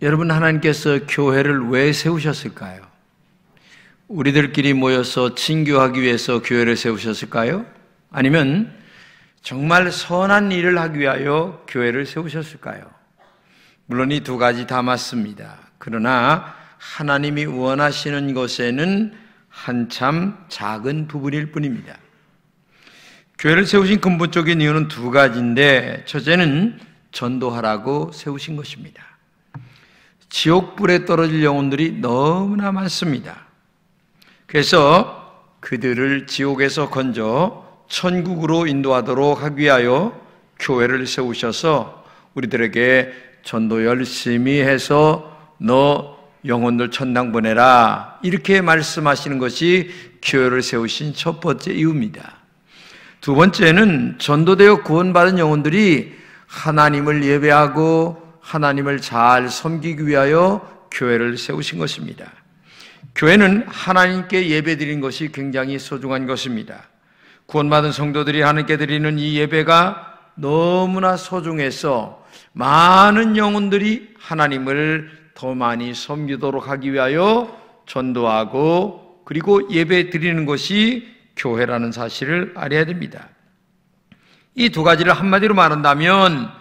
여러분, 하나님께서 교회를 왜 세우셨을까요? 우리들끼리 모여서 친교하기 위해서 교회를 세우셨을까요? 아니면 정말 선한 일을 하기 위하여 교회를 세우셨을까요? 물론 이 두 가지 다 맞습니다. 그러나 하나님이 원하시는 것에는 한참 작은 부분일 뿐입니다. 교회를 세우신 근본적인 이유는 두 가지인데, 첫째는 전도하라고 세우신 것입니다. 지옥불에 떨어질 영혼들이 너무나 많습니다. 그래서 그들을 지옥에서 건져 천국으로 인도하도록 하기 위하여 교회를 세우셔서 우리들에게 전도 열심히 해서 너 영혼들 천당 보내라, 이렇게 말씀하시는 것이 교회를 세우신 첫 번째 이유입니다. 두 번째는 전도되어 구원받은 영혼들이 하나님을 예배하고 하나님을 잘 섬기기 위하여 교회를 세우신 것입니다. 교회는 하나님께 예배드린 것이 굉장히 소중한 것입니다. 구원받은 성도들이 하나님께 드리는 이 예배가 너무나 소중해서 많은 영혼들이 하나님을 더 많이 섬기도록 하기 위하여 전도하고 그리고 예배 드리는 것이 교회라는 사실을 알아야 됩니다. 이 두 가지를 한마디로 말한다면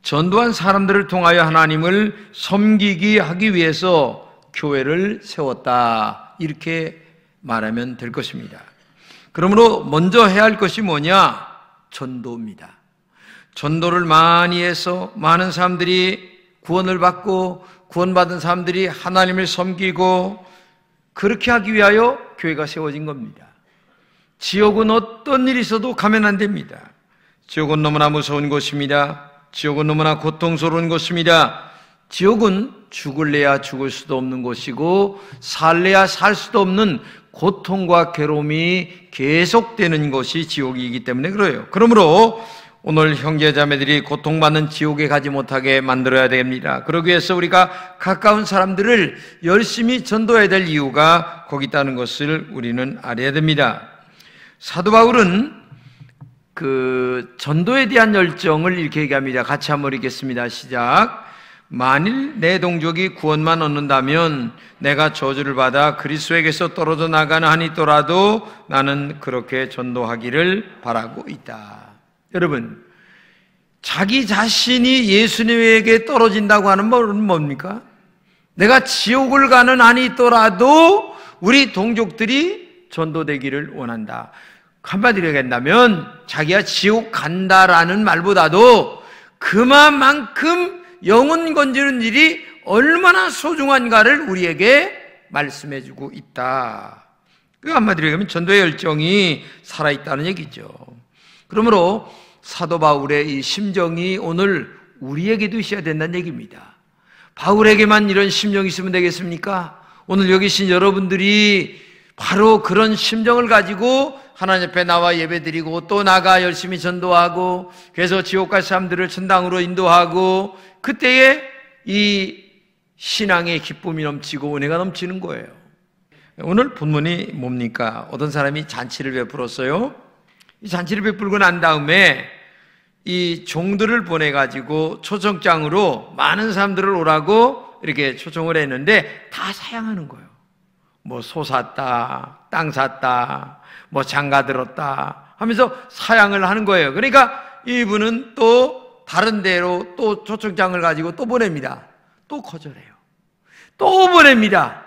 전도한 사람들을 통하여 하나님을 섬기게 하기 위해서 교회를 세웠다, 이렇게 말하면 될 것입니다. 그러므로 먼저 해야 할 것이 뭐냐? 전도입니다. 전도를 많이 해서 많은 사람들이 구원을 받고 구원받은 사람들이 하나님을 섬기고 그렇게 하기 위하여 교회가 세워진 겁니다. 지옥은 어떤 일이 있어도 가면 안 됩니다. 지옥은 너무나 무서운 곳입니다. 지옥은 너무나 고통스러운 곳입니다. 지옥은 죽을래야 죽을 수도 없는 곳이고 살래야 살 수도 없는 고통과 괴로움이 계속되는 것이 지옥이기 때문에 그래요. 그러므로 오늘 형제자매들이 고통받는 지옥에 가지 못하게 만들어야 됩니다. 그러기 위해서 우리가 가까운 사람들을 열심히 전도해야 될 이유가 거기 있다는 것을 우리는 알아야 됩니다. 사도 바울은 그 전도에 대한 열정을 이렇게 얘기합니다. 같이 한번 읽겠습니다. 시작. 만일 내 동족이 구원만 얻는다면 내가 저주를 받아 그리스도에게서 떨어져 나가나 하니더라도 나는 그렇게 전도하기를 바라고 있다. 여러분, 자기 자신이 예수님에게 떨어진다고 하는 말은 뭡니까? 내가 지옥을 가는 한이 있더라도 우리 동족들이 전도되기를 원한다. 한마디로 얘기한다면 자기가 지옥 간다라는 말보다도 그만큼 영혼 건지는 일이 얼마나 소중한가를 우리에게 말씀해주고 있다. 그 한마디로 얘기하면 전도의 열정이 살아있다는 얘기죠. 그러므로 사도 바울의 이 심정이 오늘 우리에게도 있어야 된다는 얘기입니다. 바울에게만 이런 심정이 있으면 되겠습니까? 오늘 여기 계신 여러분들이 바로 그런 심정을 가지고 하나님 앞에 나와 예배드리고 또 나가 열심히 전도하고 그래서 지옥 갈 사람들을 천당으로 인도하고 그때에 이 신앙의 기쁨이 넘치고 은혜가 넘치는 거예요. 오늘 본문이 뭡니까? 어떤 사람이 잔치를 베풀었어요. 이 잔치를 베풀고 난 다음에 이 종들을 보내가지고 초청장으로 많은 사람들을 오라고 이렇게 초청을 했는데 다 사양하는 거예요. 뭐 소 샀다, 땅 샀다, 뭐 장가 들었다 하면서 사양을 하는 거예요. 그러니까 이분은 또 다른 데로 또 초청장을 가지고 또 보냅니다. 또 거절해요. 또 보냅니다.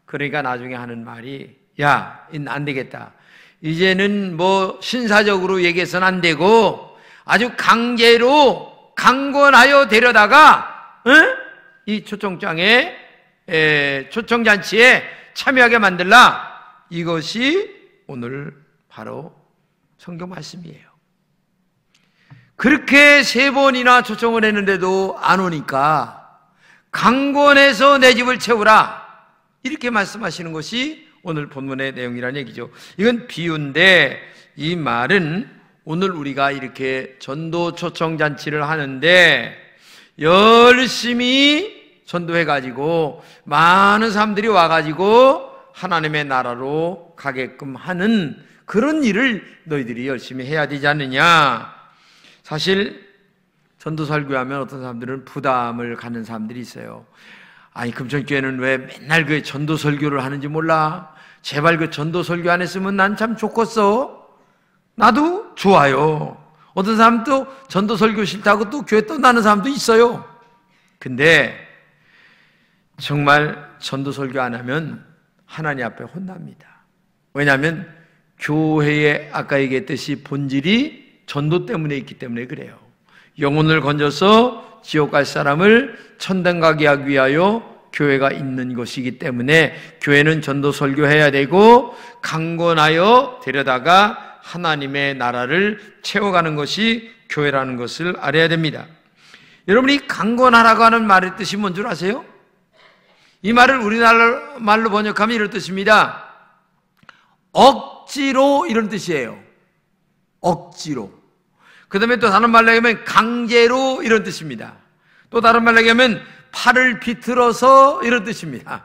그러니까 나중에 하는 말이 야, 안 되겠다. 이제는 뭐 신사적으로 얘기해서는 안 되고 아주 강제로 강권하여 데려다가 이 초청장에 초청잔치에 참여하게 만들라. 이것이 오늘 바로 성경 말씀이에요. 그렇게 3번이나 초청을 했는데도 안 오니까 강권해서 내 집을 채우라, 이렇게 말씀하시는 것이 오늘 본문의 내용이라는 얘기죠. 이건 비유인데 이 말은 오늘 우리가 이렇게 전도 초청잔치를 하는데 열심히 전도해가지고 많은 사람들이 와가지고 하나님의 나라로 가게끔 하는 그런 일을 너희들이 열심히 해야 되지 않느냐. 사실 전도 설교하면 어떤 사람들은 부담을 갖는 사람들이 있어요. 아니, 금천교회는 왜 맨날 그 전도 설교를 하는지 몰라? 제발 그 전도 설교 안 했으면 난 참 좋겠어. 나도 좋아요. 어떤 사람도 전도 설교 싫다고 또 교회 떠나는 사람도 있어요. 근데 정말 전도 설교 안 하면 하나님 앞에 혼납니다. 왜냐하면 교회의 아까 얘기했듯이 본질이 전도 때문에 있기 때문에 그래요. 영혼을 건져서 지옥 갈 사람을 천당 가게 하기 위하여 교회가 있는 것이기 때문에 교회는 전도 설교해야 되고 강권하여 데려다가 하나님의 나라를 채워가는 것이 교회라는 것을 알아야 됩니다. 여러분이 강권하라고 하는 말의 뜻이 뭔 줄 아세요? 이 말을 우리나라 말로 번역하면 이런 뜻입니다. 억지로 이런 뜻이에요. 억지로. 그 다음에 또 다른 말로 하면 강제로 이런 뜻입니다. 또 다른 말로 하면 팔을 비틀어서 이런 뜻입니다.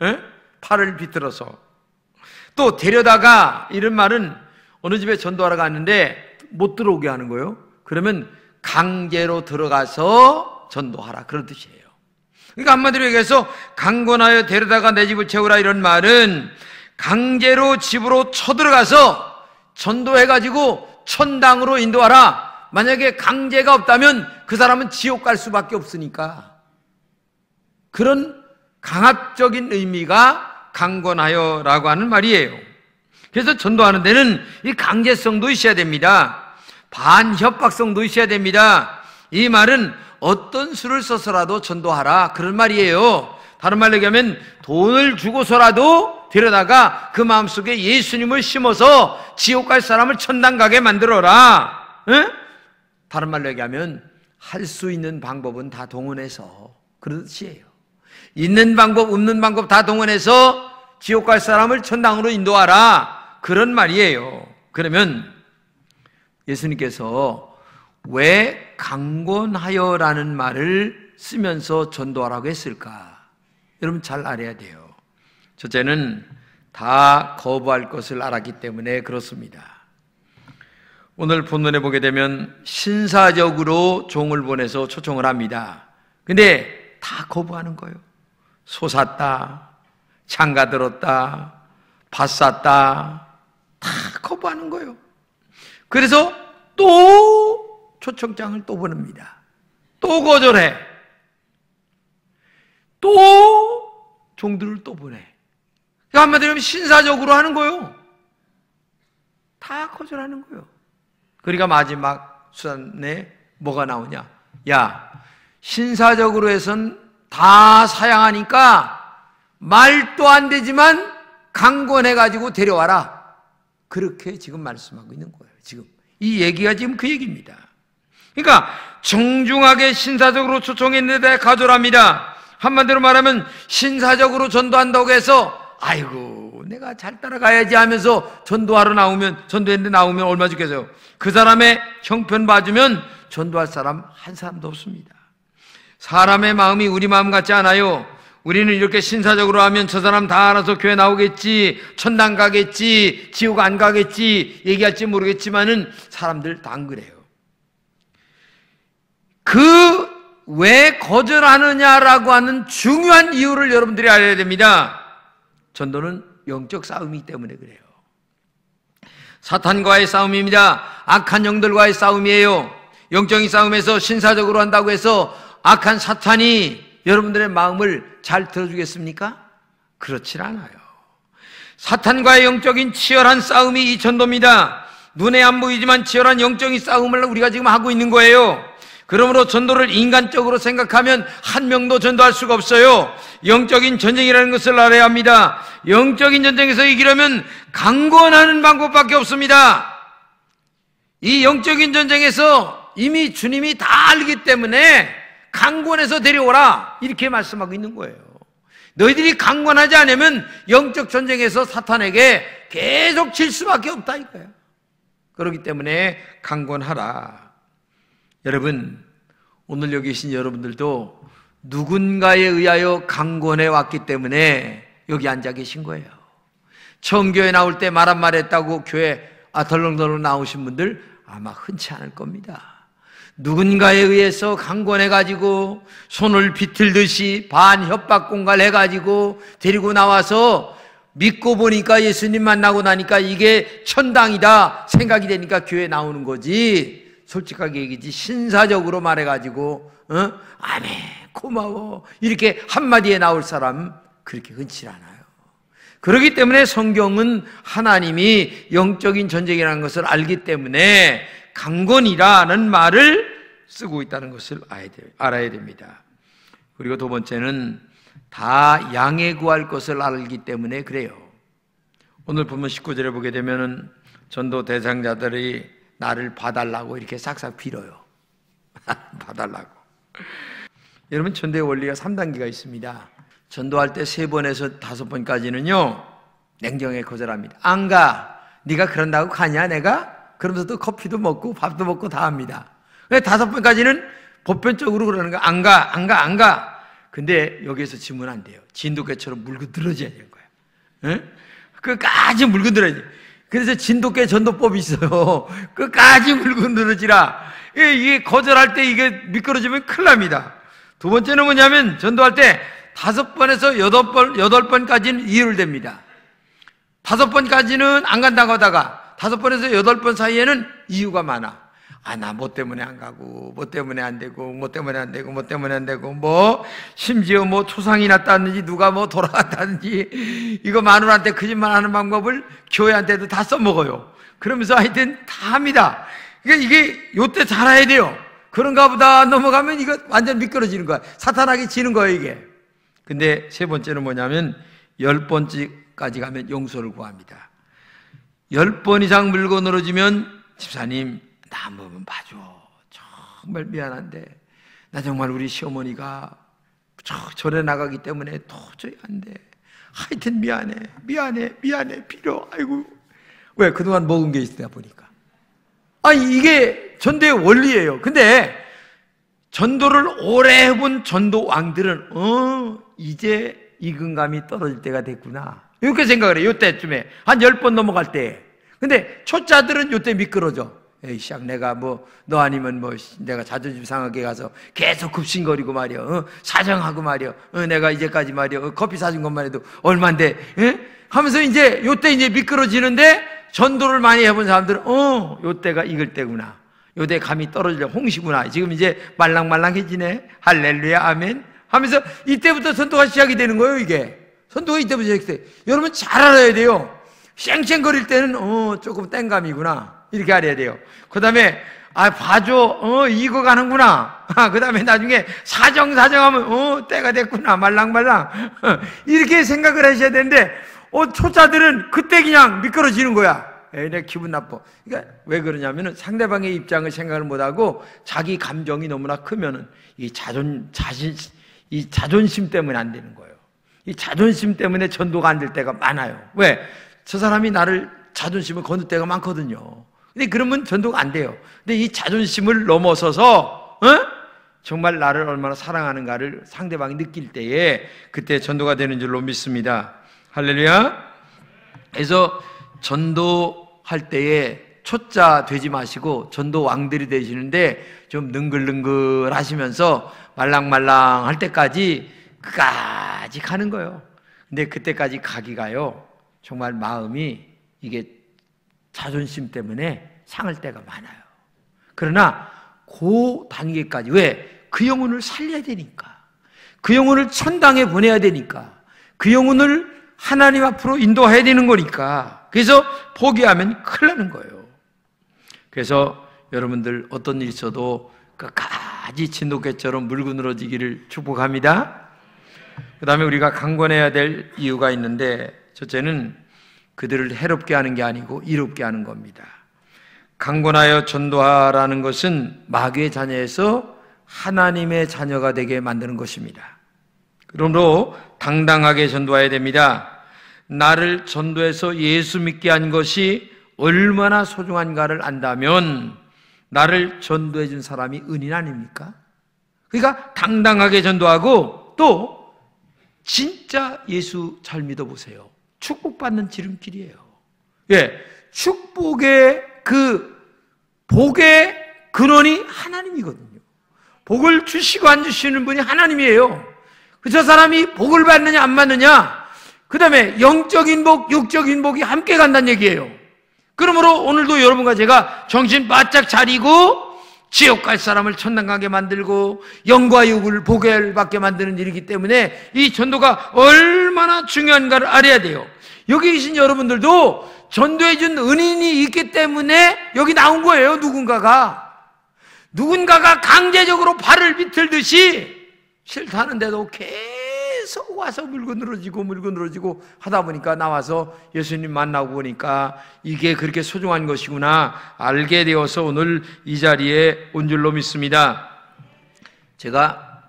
에? 팔을 비틀어서. 또 데려다가 이런 말은 어느 집에 전도하러 갔는데 못 들어오게 하는 거예요. 그러면 강제로 들어가서 전도하라 그런 뜻이에요. 그러니까 한마디로 얘기해서 강권하여 데려다가 내 집을 채우라 이런 말은 강제로 집으로 쳐들어가서 전도해가지고 천당으로 인도하라. 만약에 강제가 없다면 그 사람은 지옥 갈 수밖에 없으니까 그런 강압적인 의미가 강권하여라고 하는 말이에요. 그래서 전도하는 데는 이 강제성도 있어야 됩니다. 반협박성도 있어야 됩니다. 이 말은 어떤 수를 써서라도 전도하라 그런 말이에요. 다른 말로 얘기하면 돈을 주고서라도 데려다가 그 마음속에 예수님을 심어서 지옥 갈 사람을 천당 가게 만들어라. 에? 다른 말로 얘기하면 할 수 있는 방법은 다 동원해서 그런 뜻이에요. 있는 방법 없는 방법 다 동원해서 지옥 갈 사람을 천당으로 인도하라 그런 말이에요. 그러면 예수님께서 왜 강권하여라는 말을 쓰면서 전도하라고 했을까? 여러분 잘 알아야 돼요. 첫째는 다 거부할 것을 알았기 때문에 그렇습니다. 오늘 본문에 보게 되면 신사적으로 종을 보내서 초청을 합니다. 근데 다 거부하는 거예요. 소 샀다, 장가 들었다, 밭 샀다, 다 거부하는 거예요. 그래서 또 초청장을 또 보냅니다. 또 거절해. 또 종들을 또 보내. 한마디로 하면 신사적으로 하는 거예요. 다 거절하는 거예요. 그러니까 마지막 수단에 뭐가 나오냐? 야, 신사적으로 해선 다 사양하니까 말도 안 되지만 강권해가지고 데려와라. 그렇게 지금 말씀하고 있는 거예요. 지금 이 얘기가 지금 그 얘기입니다. 그러니까 정중하게 신사적으로 초청했는데 가절합니다. 한마디로 말하면 신사적으로 전도한다고 해서 아이고 내가 잘 따라가야지 하면서 전도하러 나오면 전도했는데 나오면 얼마 좋겠어요. 그 사람의 형편 봐주면 전도할 사람 한 사람도 없습니다. 사람의 마음이 우리 마음 같지 않아요. 우리는 이렇게 신사적으로 하면 저 사람 다 알아서 교회 나오겠지, 천당 가겠지, 지옥 안 가겠지 얘기할지 모르겠지만은 사람들 다 안 그래요. 그 왜 거절하느냐라고 하는 중요한 이유를 여러분들이 알아야 됩니다. 전도는 영적 싸움이기 때문에 그래요. 사탄과의 싸움입니다. 악한 영들과의 싸움이에요. 영적인 싸움에서 신사적으로 한다고 해서 악한 사탄이 여러분들의 마음을 잘 들어주겠습니까? 그렇질 않아요. 사탄과의 영적인 치열한 싸움이 이 전도입니다. 눈에 안 보이지만 치열한 영적인 싸움을 우리가 지금 하고 있는 거예요. 그러므로 전도를 인간적으로 생각하면 한 명도 전도할 수가 없어요. 영적인 전쟁이라는 것을 알아야 합니다. 영적인 전쟁에서 이기려면 강권하는 방법밖에 없습니다. 이 영적인 전쟁에서 이미 주님이 다 알기 때문에 강권해서 데려오라 이렇게 말씀하고 있는 거예요. 너희들이 강권하지 않으면 영적 전쟁에서 사탄에게 계속 질 수밖에 없다 이거예요. 그렇기 때문에 강권하라. 여러분 오늘 여기 계신 여러분들도 누군가에 의하여 강권해 왔기 때문에 여기 앉아 계신 거예요. 처음 교회 나올 때 말 한마디 했다고 교회 덜렁덜렁 나오신 분들 아마 흔치 않을 겁니다. 누군가에 의해서 강권해가지고 손을 비틀듯이 반협박공갈 해가지고 데리고 나와서 믿고 보니까 예수님 만나고 나니까 이게 천당이다 생각이 되니까 교회 나오는 거지. 솔직하게 얘기지 신사적으로 말해가지고 아멘 고마워 이렇게 한마디에 나올 사람 그렇게 흔치 않아요. 그렇기 때문에 성경은 하나님이 영적인 전쟁이라는 것을 알기 때문에 강권이라는 말을 쓰고 있다는 것을 알아야 됩니다. 그리고 두 번째는 다 양해 구할 것을 알기 때문에 그래요. 오늘 보면 19절에 보게 되면은 전도 대상자들이 나를 봐달라고 이렇게 싹싹 빌어요. 봐달라고. 여러분 전도의 원리가 3단계가 있습니다. 전도할 때 3번에서 5번까지는요 냉정하게 거절합니다. 안 가. 네가 그런다고 가냐 내가? 그러면서 또 커피도 먹고 밥도 먹고 다 합니다. 5번까지는 보편적으로 그러는 거야. 안 가, 안 가, 안 가. 근데 여기에서 지면 안 돼요. 진돗개처럼 물고 늘어져야 되는 거예요. 응? 끝까지 물고 늘어져야 돼요. 그래서 진돗개 전도법이 있어요. 끝까지 물고 늘어지라. 이게 거절할 때 이게 미끄러지면 큰일 납니다. 두 번째는 뭐냐면 전도할 때 5번에서 8번까지는 이해를 됩니다. 5번까지는 안 간다고 하다가 5번에서 8번 사이에는 이유가 많아. 나 뭐 때문에 안 가고, 뭐 때문에 안 되고, 뭐 때문에 안 되고, 뭐 때문에 안 되고, 심지어 초상이 났다든지, 누가 돌아갔다든지, 이거 마누라한테 거짓말 하는 방법을 교회한테도 다 써먹어요. 그러면서 하여튼 다 합니다. 그러니까 이게 요때 잘 해야 돼요. 그런가 보다 넘어가면 이거 완전 미끄러지는 거야. 사탄에게 지는 거예요, 이게. 근데 세 번째는 뭐냐면, 10번째까지 가면 용서를 구합니다. 10번 이상 물고 늘어지면, 집사님, 나 한 번만 봐줘. 정말 미안한데 나 정말 우리 시어머니가 절에 나가기 때문에 도저히 안 돼. 하여튼 미안해 빌어. 아이고 왜 그동안 먹은 게 있다 보니까. 이게 전도의 원리예요. 근데 전도를 오래 해본 전도 왕들은 이제 익은감이 떨어질 때가 됐구나 이렇게 생각을 해요. 이때쯤에 한 10번 넘어갈 때. 근데 초짜들은 이때 미끄러져. 에이, 내가 너 아니면 내가 자존심 상하게 가서 계속 급신거리고 말이야. 사정하고 말이야. 내가 이제까지 말이야. 커피 사준 것만 해도 얼만데, 하면서 요때 미끄러지는데 전도를 많이 해본 사람들은, 요때가 익을 때구나. 요때 감이 떨어질 홍시구나. 지금 이제 말랑말랑해지네. 할렐루야, 아멘. 하면서 이때부터 전도가 시작이 되는 거예요, 이게. 전도가 이때부터 시작돼. 여러분 잘 알아야 돼요. 쌩쌩거릴 때는, 조금 땡감이구나. 이렇게 알아야 돼요. 그 다음에, 봐줘. 이거 가는구나. 그 다음에 나중에 사정하면, 때가 됐구나. 말랑말랑. 이렇게 생각을 하셔야 되는데, 초짜들은 그때 그냥 미끄러지는 거야. 내 기분 나빠. 그러니까 왜 그러냐면은 상대방의 입장을 생각을 못하고 자기 감정이 너무나 크면은 이 자존심 때문에 안 되는 거예요. 이 자존심 때문에 전도가 안 될 때가 많아요. 왜? 저 사람이 나를 자존심을 거는 때가 많거든요. 근데 그러면 전도가 안 돼요. 근데 이 자존심을 넘어서서 정말 나를 얼마나 사랑하는가를 상대방이 느낄 때에 그때 전도가 되는 줄로 믿습니다. 할렐루야. 그래서 전도할 때에 초짜 되지 마시고 전도 왕들이 되시는데 좀 능글능글 하시면서 말랑말랑 할 때까지 끝까지 가는 거예요. 근데 그때까지 가기가요 정말 마음이 이게 자존심 때문에 상할 때가 많아요. 그러나 그 단계까지 왜? 그 영혼을 살려야 되니까, 그 영혼을 천당에 보내야 되니까, 그 영혼을 하나님 앞으로 인도해야 되는 거니까. 그래서 포기하면 큰일 나는 거예요. 그래서 여러분들 어떤 일이 있어도 끝까지 진돗개처럼 물고 늘어지기를 축복합니다. 그 다음에 우리가 강권해야 될 이유가 있는데, 첫째는 그들을 해롭게 하는 게 아니고 이롭게 하는 겁니다. 강권하여 전도하라는 것은 마귀의 자녀에서 하나님의 자녀가 되게 만드는 것입니다. 그러므로 당당하게 전도해야 됩니다. 나를 전도해서 예수 믿게 한 것이 얼마나 소중한가를 안다면 나를 전도해 준 사람이 은인 아닙니까? 그러니까 당당하게 전도하고 또 진짜 예수 잘 믿어보세요. 축복받는 지름길이에요. 예, 축복의 복의 근원이 하나님이거든요. 복을 주시고 안 주시는 분이 하나님이에요. 저 사람이 복을 받느냐 안 받느냐, 그 다음에 영적인 복, 육적인 복이 함께 간다는 얘기예요. 그러므로 오늘도 여러분과 제가 정신 바짝 차리고 지옥 갈 사람을 천당 가게 만들고 영과 육을 복을 받게 만드는 일이기 때문에 이 전도가 얼마나 중요한가를 알아야 돼요. 여기 계신 여러분들도 전도해 준 은인이 있기 때문에 여기 나온 거예요. 누군가가 강제적으로 발을 비틀듯이 싫다는데도 계속 와서 물고 늘어지고 하다 보니까 나와서 예수님 만나고 보니까 이게 그렇게 소중한 것이구나 알게 되어서 오늘 이 자리에 온 줄로 믿습니다. 제가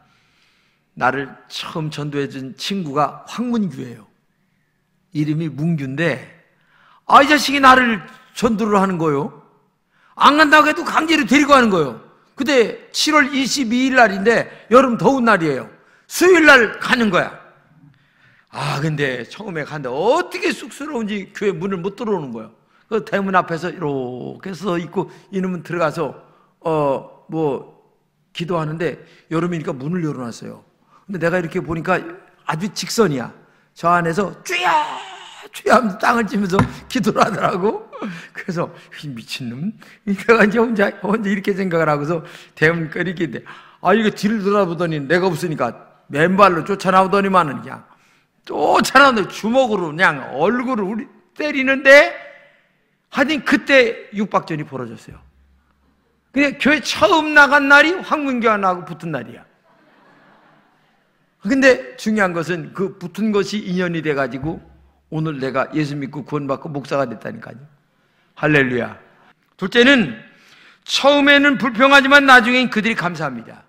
나를 처음 전도해 준 친구가 황문규예요. 이름이 문규인데 이 자식이 나를 전도를 하는 거예요. 안 간다고 해도 강제로 데리고 가는 거예요. 그때 7월 22일 날인데 여름 더운 날이에요. 수요일 날 가는 거야. 근데 처음에 갔는데 어떻게 쑥스러운지 교회 문을 못 들어오는 거예요. 그 대문 앞에서 이렇게 서 있고 이놈은 들어가서 기도하는데 여름이니까 문을 열어놨어요. 근데 내가 이렇게 보니까 아주 직선이야. 저 안에서 쭈야 하면서 땅을 치면서 기도를 하더라고. 그래서 이 미친놈, 내가 이제 혼자 이렇게 생각을 하고서 대문 끓이기인데 이거 뒤를 돌아보더니 내가 없으니까 맨발로 쫓아나오더니만은 그냥 쫓아나오는데 주먹으로 그냥 얼굴을 우리 때리는데 하여튼 그때 육박전이 벌어졌어요. 그냥 교회 처음 나간 날이 황문교하고 붙은 날이야. 근데 중요한 것은 그 붙은 것이 인연이 돼가지고 오늘 내가 예수 믿고 구원받고 목사가 됐다니까요. 할렐루야. 둘째는 처음에는 불평하지만 나중엔 그들이 감사합니다.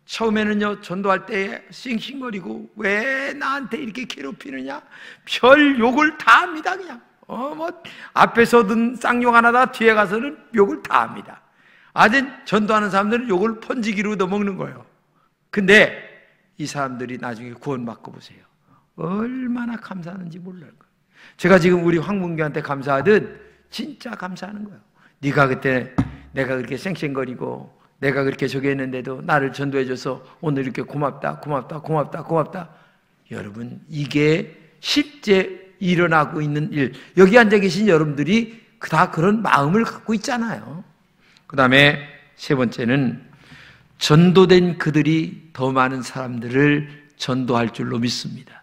처음에는요, 전도할 때 싱싱거리고 왜 나한테 이렇게 괴롭히느냐, 별 욕을 다 합니다. 그냥 앞에서든 쌍욕 하나다 뒤에 가서는 욕을 다 합니다. 아직 전도하는 사람들은 욕을 번지기로 넣어먹는 거예요. 근데 이 사람들이 나중에 구원받고 보세요. 얼마나 감사하는지 몰라요. 제가 지금 우리 황문규한테 감사하듯 진짜 감사하는 거예요. 네가 그때 내가 그렇게 쌩쌩거리고 내가 그렇게 저기 했는데도 나를 전도해줘서 오늘 이렇게 고맙다. 여러분, 이게 실제 일어나고 있는 일. 여기 앉아 계신 여러분들이 다 그런 마음을 갖고 있잖아요. 그 다음에 세 번째는 전도된 그들이 더 많은 사람들을 전도할 줄로 믿습니다.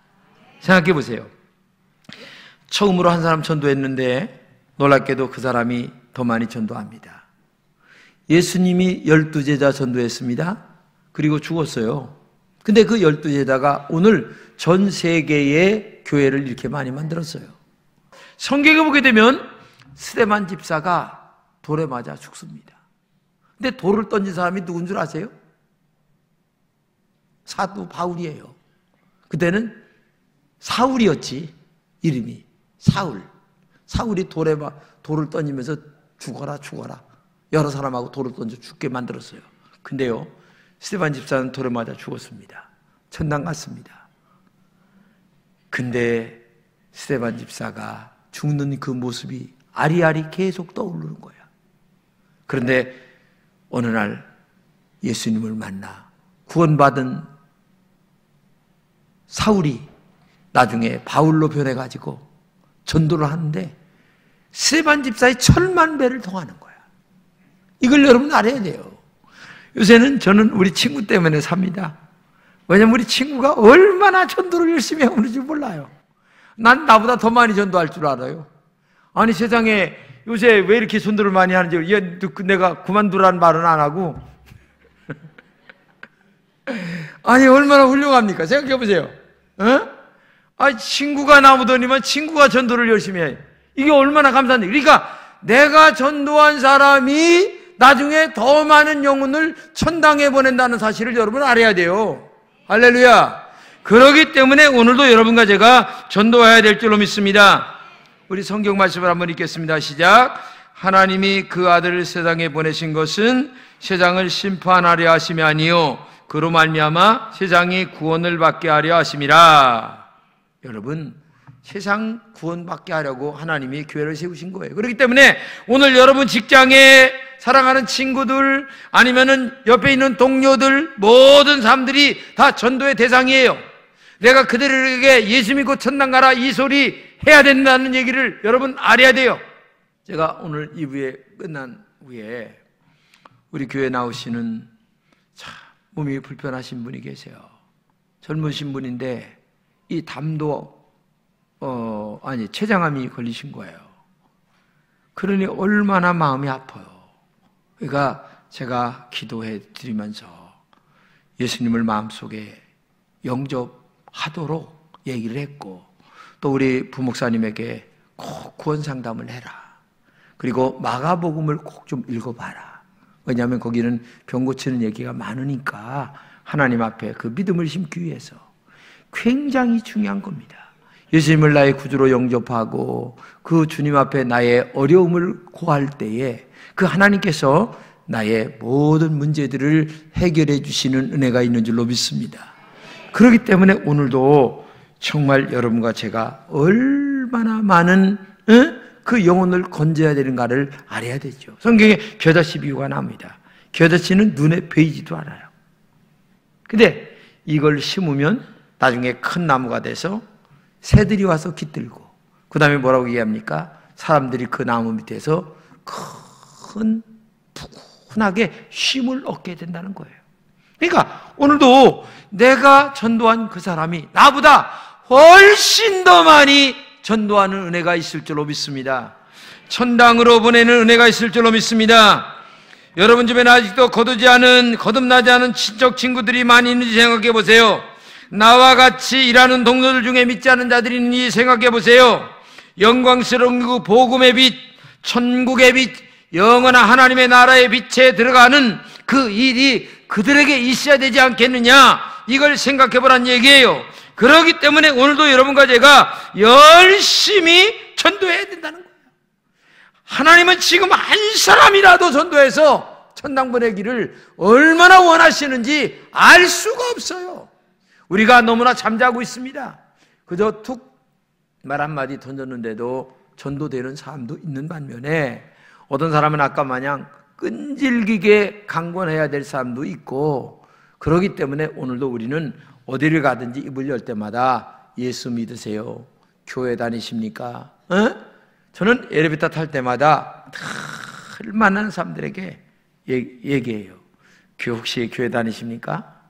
생각해 보세요. 처음으로 한 사람 전도했는데 놀랍게도 그 사람이 더 많이 전도합니다. 예수님이 12제자 전도했습니다. 그리고 죽었어요. 근데 그 12제자가 오늘 전 세계의 교회를 이렇게 많이 만들었어요. 성경에 보게 되면 스데반 집사가 돌에 맞아 죽습니다. 근데 돌을 던진 사람이 누군 줄 아세요? 사도 바울이에요. 그때는 사울이었지, 이름이. 사울이 돌을 던지면서 죽어라. 여러 사람하고 돌을 던져 죽게 만들었어요. 근데요, 스데반 집사는 돌에 맞아 죽었습니다. 천당 갔습니다. 근데 스데반 집사가 죽는 그 모습이 아리아리 계속 떠오르는 거야. 그런데 어느 날 예수님을 만나 구원받은 사울이 나중에 바울로 변해가지고 전도를 하는데 스데반 집사의 10,000,000배를 통하는 거야. 이걸 여러분 알아야 돼요. 요새는 저는 우리 친구 때문에 삽니다. 왜냐면 우리 친구가 얼마나 전도를 열심히 하는지 몰라요. 난 나보다 더 많이 전도할 줄 알아요. 아니, 세상에 요새 왜 이렇게 전도를 많이 하는지, 내가 그만두라는 말은 안 하고 아니, 얼마나 훌륭합니까? 생각해 보세요. 친구가 나오더니만 친구가 전도를 열심히 해. 이게 얼마나 감사한데. 그러니까 내가 전도한 사람이 나중에 더 많은 영혼을 천당에 보낸다는 사실을 여러분 알아야 돼요. 할렐루야. 그렇기 때문에 오늘도 여러분과 제가 전도해야 될 줄로 믿습니다. 우리 성경 말씀을 한번 읽겠습니다. 시작. 하나님이 그 아들을 세상에 보내신 것은 세상을 심판하려 하심이 아니요 그로 말미암아 세상이 구원을 받게 하려 하심이라. 여러분, 세상 구원받게 하려고 하나님이 교회를 세우신 거예요. 그렇기 때문에 오늘 여러분 직장에 사랑하는 친구들, 아니면은 옆에 있는 동료들, 모든 사람들이 다 전도의 대상이에요. 내가 그들에게 예수 믿고 천당 가라 이 소리 해야 된다는 얘기를 여러분 알아야 돼요. 제가 오늘 2부에 끝난 후에 우리 교회 나오시는 몸이 불편하신 분이 계세요. 젊으신 분인데 이 담도 췌장암이 걸리신 거예요. 그러니 얼마나 마음이 아파요. 그러니까 제가 기도해 드리면서 예수님을 마음속에 영접하도록 얘기를 했고, 또 우리 부목사님에게 꼭 구원 상담을 해라. 그리고 마가복음을 꼭 좀 읽어봐라. 왜냐하면 거기는 병 고치는 얘기가 많으니까 하나님 앞에 그 믿음을 심기 위해서 굉장히 중요한 겁니다. 예수님을 나의 구주로 영접하고 그 주님 앞에 나의 어려움을 고할 때에 그 하나님께서 나의 모든 문제들을 해결해 주시는 은혜가 있는 줄로 믿습니다. 그렇기 때문에 오늘도 정말 여러분과 제가 얼마나 많은 그 영혼을 건져야 되는가를 알아야 되죠. 성경에 겨자씨 비유가 나옵니다. 겨자씨는 눈에 보이지도 않아요. 근데 이걸 심으면 나중에 큰 나무가 돼서 새들이 와서 깃들고, 그 다음에 뭐라고 얘기합니까? 사람들이 그 나무 밑에서 큰 푸근하게 쉼을 얻게 된다는 거예요. 그러니까 오늘도 내가 전도한 그 사람이 나보다 훨씬 더 많이 전도하는 은혜가 있을 줄로 믿습니다. 천당으로 보내는 은혜가 있을 줄로 믿습니다. 여러분 집에는 아직도 거듭나지 않은 친척 친구들이 많이 있는지 생각해 보세요. 나와 같이 일하는 동료들 중에 믿지 않은 자들이 있는지 생각해 보세요. 영광스러운 그 복음의 빛, 천국의 빛, 영원한 하나님의 나라의 빛에 들어가는 그 일이 그들에게 있어야 되지 않겠느냐, 이걸 생각해 보란 얘기예요. 그렇기 때문에 오늘도 여러분과 제가 열심히 전도해야 된다는 거예요. 하나님은 지금 한 사람이라도 전도해서 천당 보내기를 얼마나 원하시는지 알 수가 없어요. 우리가 너무나 잠자고 있습니다. 그저 툭 말 한마디 던졌는데도 전도되는 사람도 있는 반면에, 어떤 사람은 아까 마냥 끈질기게 강권해야 될 사람도 있고, 그렇기 때문에 오늘도 우리는 어디를 가든지 입을 열 때마다 예수 믿으세요? 교회 다니십니까? 저는 엘리베이터 탈 때마다 늘 만나는 사람들에게 얘기해요. 혹시 교회 다니십니까?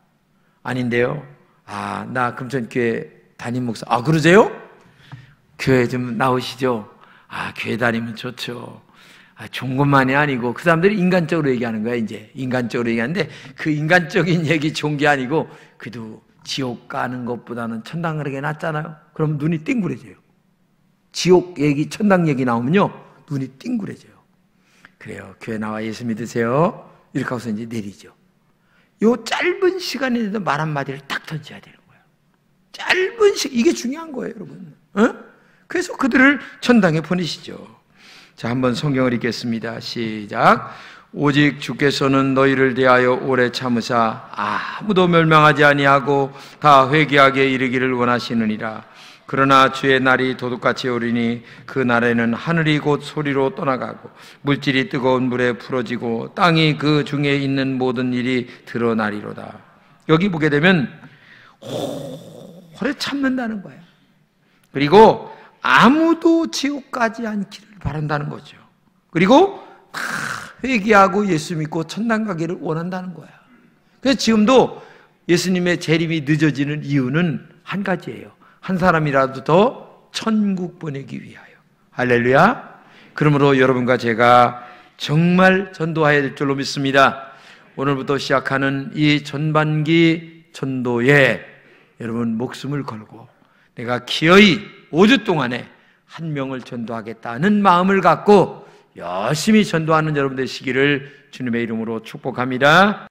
아닌데요. 나 금천교회 담임 목사. 그러세요? 교회 좀 나오시죠? 교회 다니면 좋죠. 좋은 것만이 아니고, 그 사람들이 인간적으로 얘기하는 거야. 이제 인간적으로 얘기하는데, 그 인간적인 얘기 좋은 게 아니고, 그래도 지옥 가는 것보다는 천당 가는 게 낫잖아요. 그럼 눈이 띵그레져요. 지옥 얘기, 천당 얘기 나오면요, 눈이 띵그레져요. 그래요, 교회 나와 예수 믿으세요? 이렇게 하고서 이제 내리죠. 요 짧은 시간에도 말 한마디를 딱 던져야 되는 거예요. 짧은 시간, 이게 중요한 거예요, 여러분. 그래서 그들을 천당에 보내시죠. 자, 한번 성경을 읽겠습니다. 시작. 오직 주께서는 너희를 대하여 오래 참으사 아무도 멸망하지 아니하고 다 회개하게 이르기를 원하시느니라. 그러나 주의 날이 도둑같이 오리니 그 날에는 하늘이 곧 소리로 떠나가고 물질이 뜨거운 물에 풀어지고 땅이 그 중에 있는 모든 일이 드러나리로다. 여기 보게 되면 오래 참는다는 거예요. 그리고 아무도 지옥 가지 않기를 바란다는 거죠. 그리고 다 회개하고 예수 믿고 천당 가기를 원한다는 거야. 그래서 지금도 예수님의 재림이 늦어지는 이유는 한 가지예요. 한 사람이라도 더 천국 보내기 위하여. 할렐루야. 그러므로 여러분과 제가 정말 전도해야 될 줄로 믿습니다. 오늘부터 시작하는 이 전반기 전도에 여러분 목숨을 걸고 내가 기어이 5주 동안에 한 명을 전도하겠다는 마음을 갖고 열심히 전도하는 여러분 되시기를 주님의 이름으로 축복합니다.